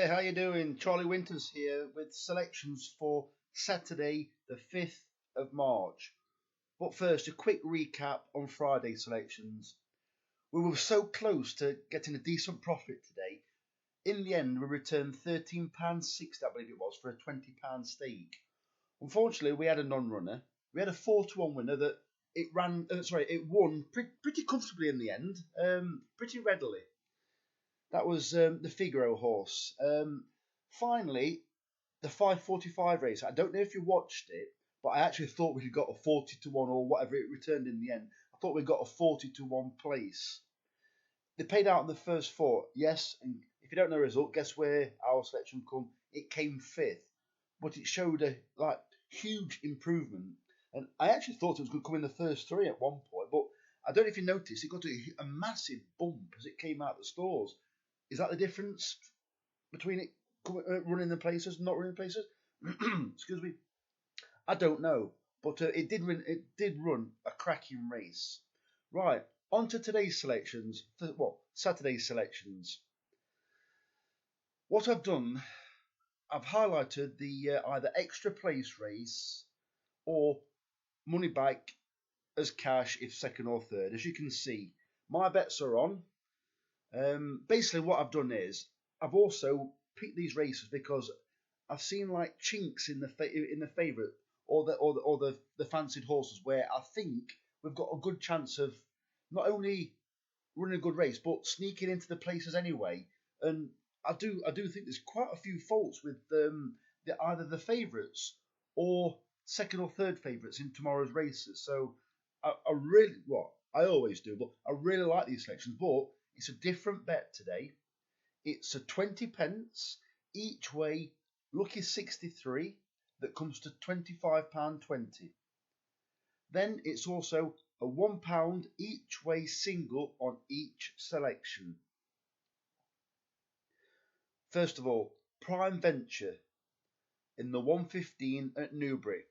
how you doing? Charlie Winters here with selections for Saturday, the 5th of March. But first, a quick recap on Friday selections. We were so close to getting a decent profit today. In the end, we returned £13.60, I believe it was, for a £20 stake. Unfortunately, we had a non-runner. We had a 4-1 winner that it won pretty comfortably in the end, pretty readily. That was the Figaro horse. Finally, the 5:45 race. I don't know if you watched it, but I actually thought we'd got a 40-1 or whatever it returned in the end. I thought we got a 40-1 place. They paid out in the first four, yes. And if you don't know the result, guess where our selection come? It came fifth, but it showed a huge improvement. And I actually thought it was going to come in the first three at one point, but I don't know if you noticed, it got a massive bump as it came out of the stalls. Is that the difference between it running the places and not running the places? Excuse me. I don't know, but it did run a cracking race. Right, on to today's selections. Saturday's selections. What I've done, I've highlighted the either extra place race or money back as cash if second or third. As you can see, my bets are on. Basically, what I've done is I've also picked these races because I've seen like chinks in the favourite or the fancied horses where I think we've got a good chance of not only running a good race but sneaking into the places anyway. And I do think there's quite a few faults with either the favourites or second or third favourites in tomorrow's races. So I always do, but I really like these selections. But it's a different bet today. It's a 20 pence each way, lucky 63, that comes to £25.20. Then it's also a £1 each way single on each selection. First of all, Prime Venture in the 115 at Newbury.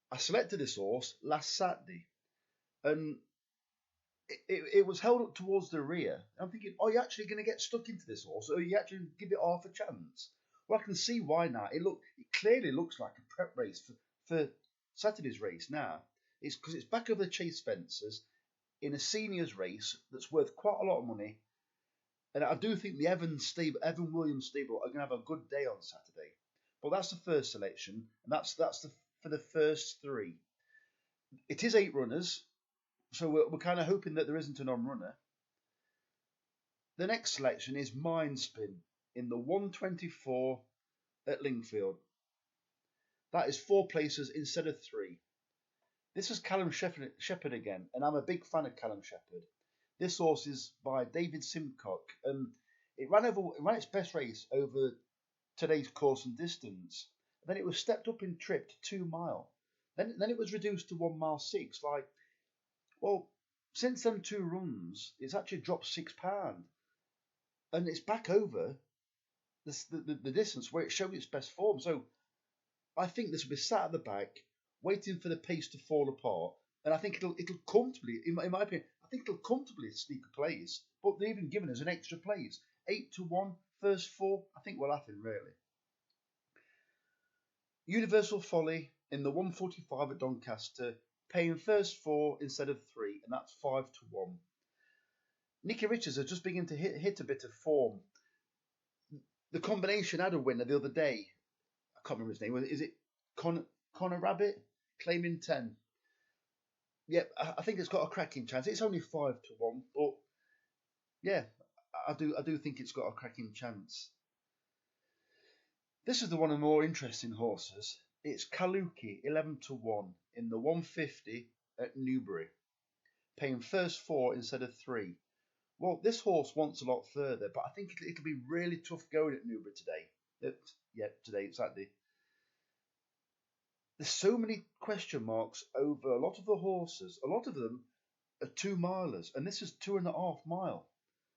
I selected this horse last Saturday, and it was held up towards the rear. I'm thinking, are you actually going to get stuck into this horse, or are you actually give it half a chance? Well, I can see why now. It clearly looks like a prep race for Saturday's race now. It's because it's back over the chase fences in a seniors race that's worth quite a lot of money. And I do think the Evan Williams stable are going to have a good day on Saturday. But that's the first selection, and that's for the first three. It is 8 runners. So we're kind of hoping that there isn't a non-runner. The next selection is Mindspin in the 124 at Lingfield. That is 4 places instead of 3. This is Callum Shepherd again, and I'm a big fan of Callum Shepherd. This horse is by David Simcock, and it ran its best race over today's course and distance. Then it was stepped up in trip to 2 mile. Then it was reduced to 1 mile 6. Well, since them 2 runs, it's actually dropped £6, and it's back over the distance where it showed its best form. So I think this will be sat at the back, waiting for the pace to fall apart, and I think it'll comfortably, in my opinion, I think it'll comfortably sneak a place. But they've even given us an extra place, 8-1, first 4. I think we're laughing really. Universal Folly in the 145 at Doncaster, paying first 4 instead of 3, and that's 5-1. Nicky Richards are just beginning to hit a bit of form. The combination had a winner the other day. I can't remember his name. Is it Connor Rabbit? Claiming 10. Yeah, I think it's got a cracking chance. It's only 5-1, but yeah, I do think it's got a cracking chance. This is one of the more interesting horses. It's Kaluki 11-1 in the 150 at Newbury, paying first 4 instead of 3. Well, this horse wants a lot further, but I think it'll be really tough going at Newbury today. Today, exactly. There's so many question marks over a lot of the horses. A lot of them are 2 milers, and this is 2.5 mile,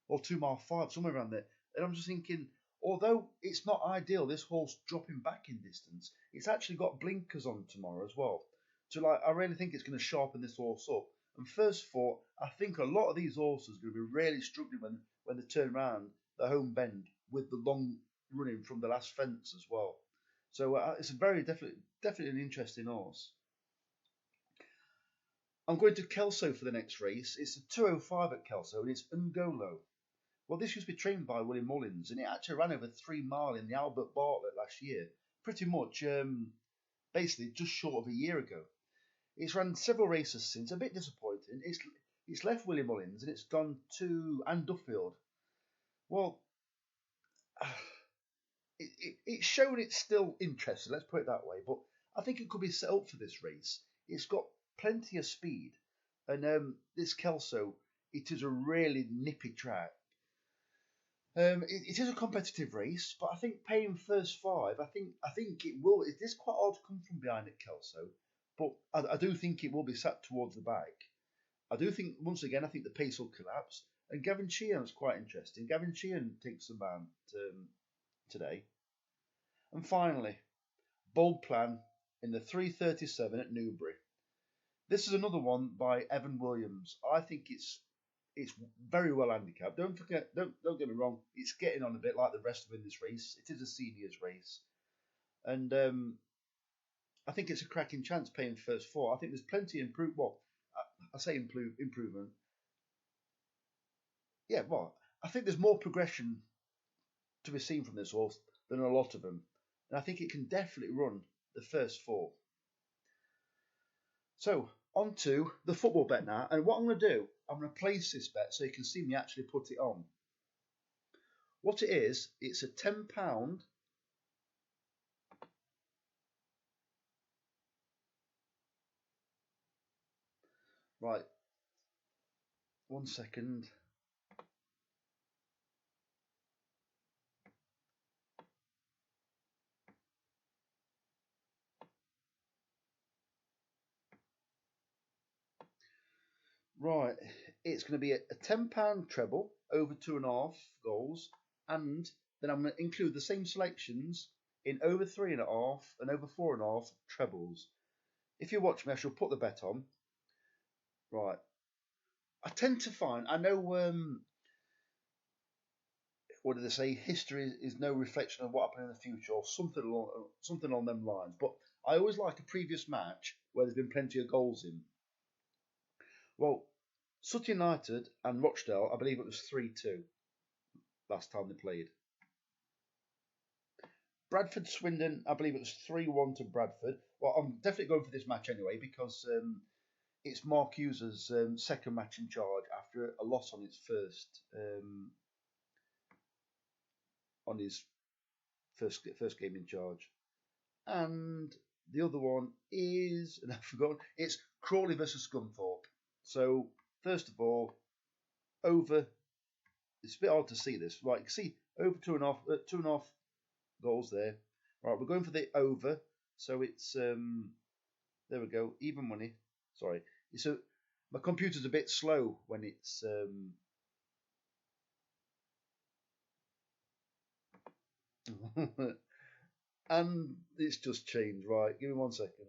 or 2 mile 5, somewhere around there. And I'm just thinking, although it's not ideal, this horse dropping back in distance, it's actually got blinkers on tomorrow as well. So I really think it's going to sharpen this horse up. And first 4, I think a lot of these horses are going to be really struggling when they turn around the home bend with the long running from the last fence as well. So it's a definitely an interesting horse. I'm going to Kelso for the next race. It's a 2:05 at Kelso, and it's Ungolo. Well, this used to be trained by William Mullins, and it actually ran over 3 mile in the Albert Bartlett last year. Pretty much, basically, just short of a year ago. It's run several races since. A bit disappointing. It's left William Mullins, and it's gone to Anne Duffield. Well, it's shown it's still interested, let's put it that way, but I think it could be set up for this race. It's got plenty of speed, and this Kelso, it is a really nippy track. It is a competitive race, but I think paying first 5, I think it will. It is quite hard to come from behind at Kelso, but I do think it will be sat towards the back. I do think, once again, I think the pace will collapse, and Gavin Sheehan's quite interesting. Gavin Sheehan takes the man today. And finally, Bold Plan in the 3:37 at Newbury. This is another one by Evan Williams. I think it's very well handicapped. Don't get me wrong, it's getting on a bit like the rest of in this race. It is a seniors race, and I think it's a cracking chance paying first 4. I think there's plenty of improvement. Well, I say improvement. Yeah, well, I think there's more progression to be seen from this horse than a lot of them, and I think it can definitely run the first 4. So on to the football bet now, and what I'm going to do, I'm going to place this bet so you can see me actually put it on. What it is, it's a £10. Right, 1 second. Right, it's going to be a £10 treble over 2.5 goals, and then I'm going to include the same selections in over 3.5 and over 4.5 trebles. If you watch me, I shall put the bet on. Right, I tend to find, I know, what do they say? History is no reflection of what happened in the future, or something along them lines. But I always like a previous match where there's been plenty of goals in. Well, Sutton United and Rochdale, I believe it was 3-2 last time they played. Bradford Swindon, I believe it was 3-1 to Bradford. Well, I'm definitely going for this match anyway because it's Mark Hughes' second match in charge after a loss on his first game in charge. And the other one is, and I've forgotten, it's Crawley versus Scunthorpe. So first of all, over. It's a bit hard to see this. Right, you can see over 2.5 goals there. Right, we're going for the over. So it's there we go, even money. Sorry, my computer's a bit slow when it's and it's just changed. Right, give me 1 second.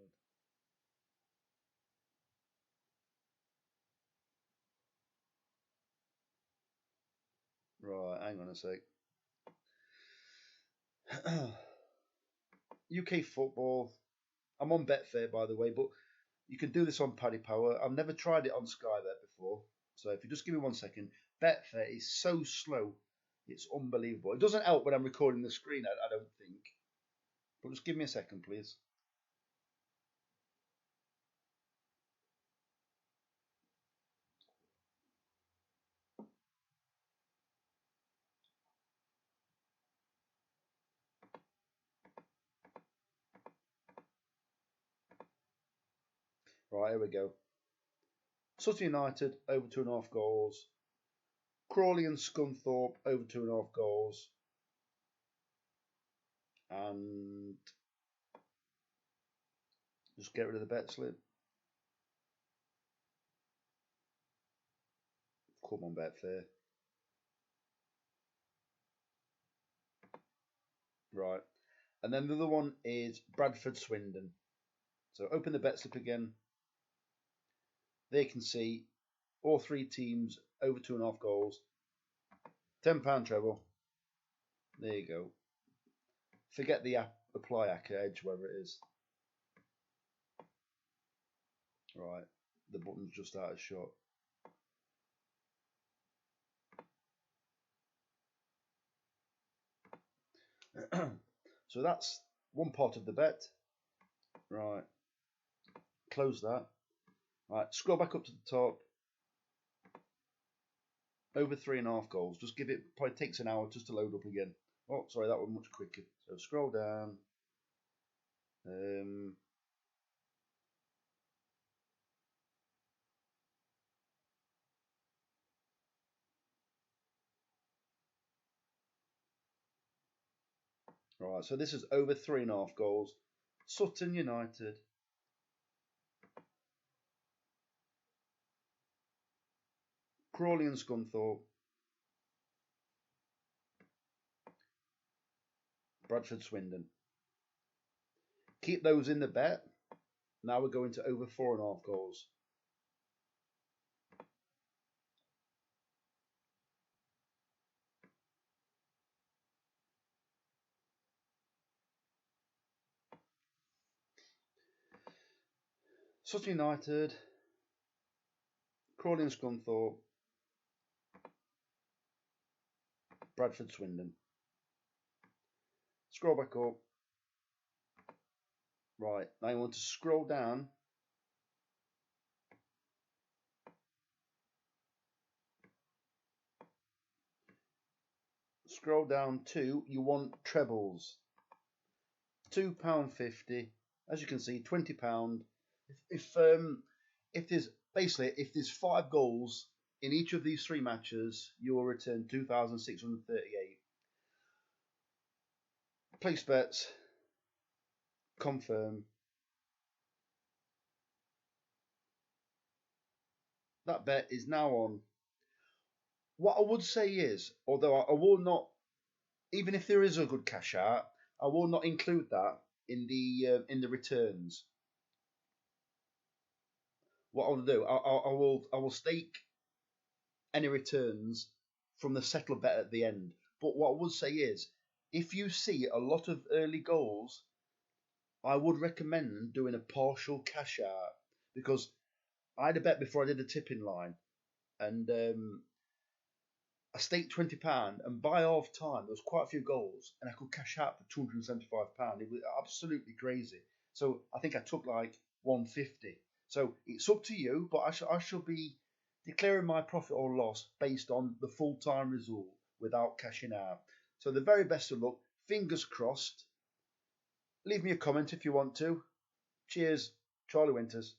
Right, hang on a sec. UK football. I'm on Betfair, by the way, but you can do this on Paddy Power. I've never tried it on SkyBet before. So if you just give me 1 second. Betfair is so slow. It's unbelievable. It doesn't help when I'm recording the screen, I don't think. But just give me a second, please. Right, here we go. Sutton United, over 2.5 goals. Crawley and Scunthorpe, over 2.5 goals. And just get rid of the bet slip. Come on, Betfair. Right. And then the other one is Bradford Swindon. So open the bet slip again. They can see all 3 teams over 2.5 goals. £10 treble. There you go. Forget the apply edge, wherever it is. Right, the button's just out of shot. So that's one part of the bet. Right, close that. Right, scroll back up to the top. Over 3.5 goals. Just give it, probably takes an hour just to load up again. Oh, sorry, that was much quicker. So scroll down. Right, so this is over 3.5 goals. Sutton United. Crawley and Scunthorpe. Bradford Swindon. Keep those in the bet. Now we're going to over 4.5 goals. Sutton United. Crawley and Scunthorpe. Bradford Swindon. Scroll back up. Right, now you want to scroll down. Scroll down to, you want trebles. £2.50. As you can see, £20. If there's 5 goals in each of these 3 matches, you will return 2,638. Place bets. Confirm. That bet is now on. What I would say is, although I will not, even if there is a good cash out, I will not include that in the returns. What I'll do, I will stake any returns from the settled bet at the end. But what I would say is, if you see a lot of early goals, I would recommend doing a partial cash out, because I had a bet before I did the tipping line, and I staked £20, and by half time there was quite a few goals, and I could cash out for £275. It was absolutely crazy. So I think I took like 150. So it's up to you, but I shall be declaring my profit or loss based on the full time result without cashing out. So the very best of luck. Fingers crossed. Leave me a comment if you want to. Cheers, Charlie Winters.